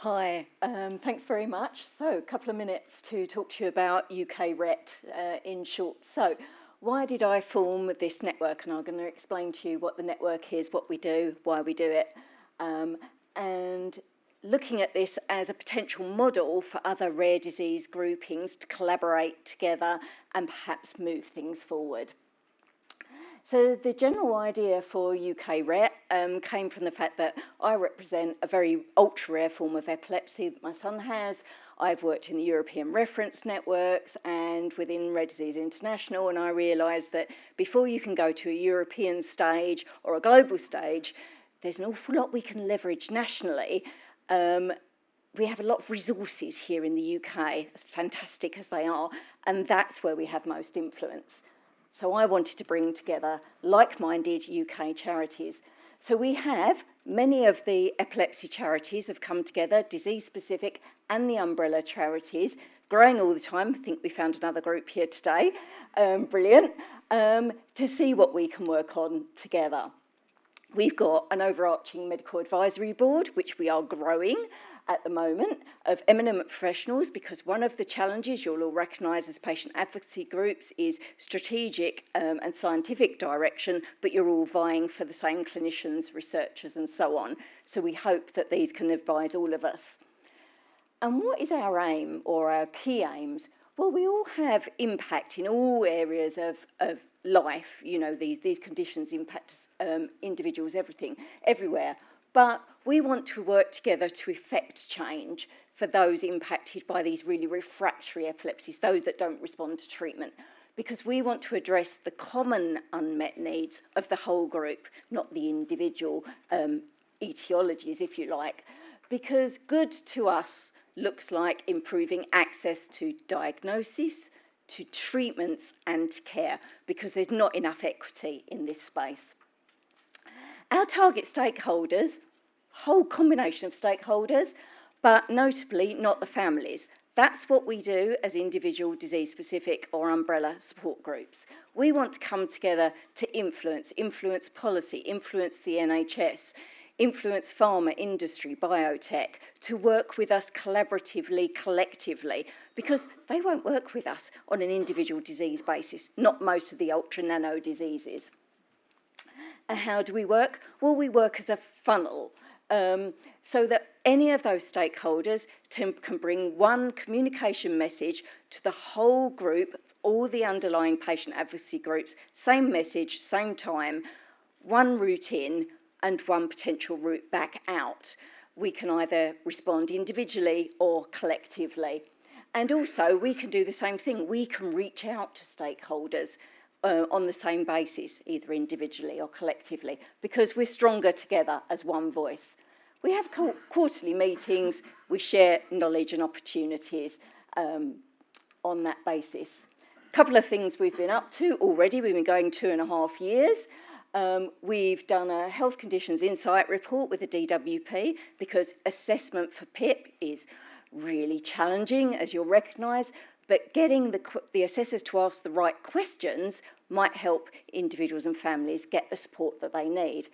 Hi, thanks very much. So, a couple of minutes to talk to you about UKRET in short. So, why did I form this network? And I'm going to explain to you what the network is, what we do, why we do it, and looking at this as a potential model for other rare disease groupings to collaborate together and perhaps move things forward. So the general idea for UKRET came from the fact that I represent a very ultra-rare form of epilepsy that my son has. I've worked in the European reference networks and within Rare Disease International, and I realised that before you can go to a European stage or a global stage, there's an awful lot we can leverage nationally. We have a lot of resources here in the UK, as fantastic as they are, and that's where we have most influence. So I wanted to bring together like-minded UK charities. So we have many of the epilepsy charities have come together, disease-specific and the umbrella charities, growing all the time. I think we found another group here today, brilliant, to see what we can work on together. We've got an overarching medical advisory board, which we are growing at the moment, of eminent professionals, because one of the challenges you'll all recognise as patient advocacy groups is strategic and scientific direction, but you're all vying for the same clinicians, researchers and so on. So we hope that these can advise all of us. And what is our aim or our key aims? Well, we all have impact in all areas of life. You know, these conditions impact individuals, everywhere. But we want to work together to effect change for those impacted by these really refractory epilepsies, those that don't respond to treatment, because we want to address the common unmet needs of the whole group, not the individual etiologies, if you like, because good to us looks like improving access to diagnosis, to treatments and to care, because there's not enough equity in this space. Our target stakeholders, whole combination of stakeholders, but notably not the families. That's what we do as individual disease-specific or umbrella support groups. We want to come together to influence policy, influence the NHS, influence pharma industry, biotech, to work with us collaboratively, collectively, because they won't work with us on an individual disease basis, not most of the ultra-nano diseases. And how do we work? Well, we work as a funnel, so that any of those stakeholders can bring one communication message to the whole group, all the underlying patient advocacy groups, same message, same time, one route in and one potential route back out. We can either respond individually or collectively. And also, we can do the same thing. We can reach out to stakeholders on the same basis, either individually or collectively, because we're stronger together as one voice. We have quarterly meetings, we share knowledge and opportunities on that basis. A couple of things we've been up to already. We've been going 2.5 years. We've done a health conditions insight report with the DWP, because assessment for PIP is really challenging, as you'll recognise, but getting the assessors to ask the right questions might help individuals and families get the support that they need.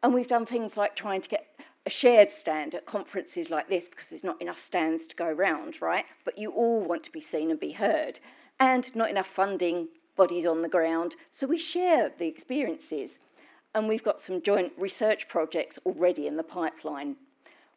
And we've done things like trying to get a shared stand at conferences like this, because there's not enough stands to go around, right? But you all want to be seen and be heard, and not enough funding, bodies on the ground, so we share the experiences. And we've got some joint research projects already in the pipeline.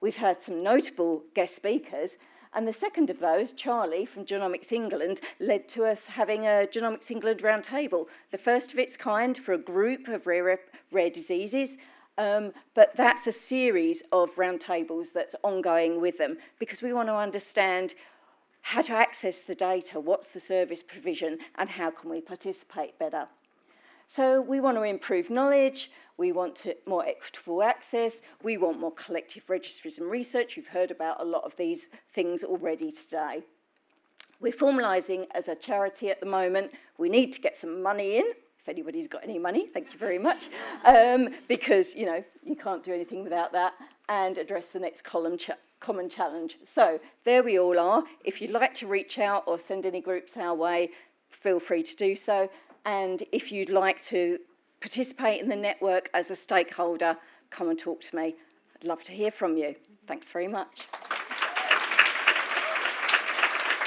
We've had some notable guest speakers, and the second of those, Charlie from Genomics England, led to us having a Genomics England roundtable, the first of its kind for a group of rare diseases. But that's a series of roundtables that's ongoing with them, because we want to understand how to access the data, what's the service provision, and how can we participate better. So we want to improve knowledge, we want more equitable access, we want more collective registries and research. You've heard about a lot of these things already today. We're formalising as a charity at the moment. We need to get some money in. If anybody's got any money, thank you very much, because, you know, you can't do anything without that, and address the next common challenge. So there we all are. If you'd like to reach out or send any groups our way, feel free to do so. And if you'd like to participate in the network as a stakeholder, come and talk to me. I'd love to hear from you. Thanks very much.